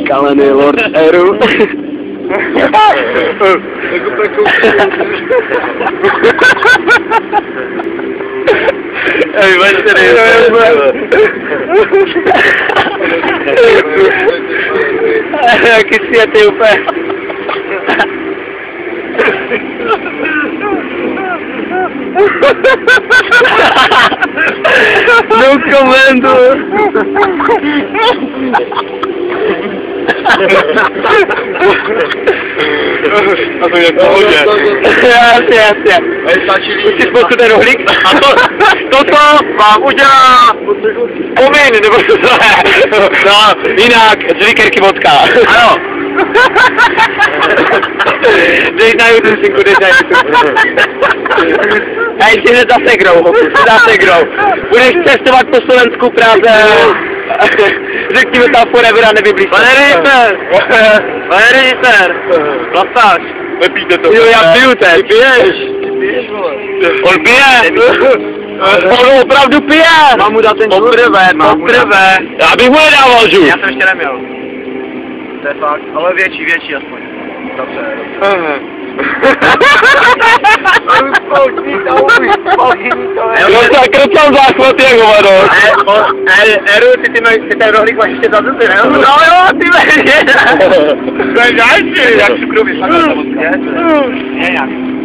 Kalený Lord Eru. Ej, veď jaký světý úplně. No komentu. A to je v pohodě. Jasně. Už si spoustu ten rohlík? A toto vám udělá pomín, nebo co to je? No, jinak, z likerky vodka. Ano. Dej na YouTube, synku, dej na YouTube. Hej, si hned za Segrou. Budeš cestovat po Slovensku, Praze. Řekni mi tam forever a nevyblíž. Pane režisér, Vlasáš. Nepijte to. Jo, já piju teď. Ty piješ. On pije. On opravdu pije. Mám mu dát ten žlut? Poprvé. Já bych mu nedával žlut. Já jsem ještě neměl. To je fakt, ale větší aspoň. Dobře. Jo, tak krcal záchvat jak hovado. Eru, ty ten rohlík máš ještě za zuby, ne? No jo, ty veď. To je další. Jak cukrový,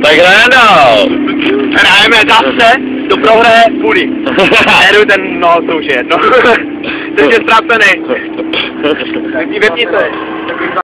Tak hrajeme dál. Hrajeme zase, to prohraje půli. Eru, ten, no to už je jedno. Teď je ztracený. Vypni to.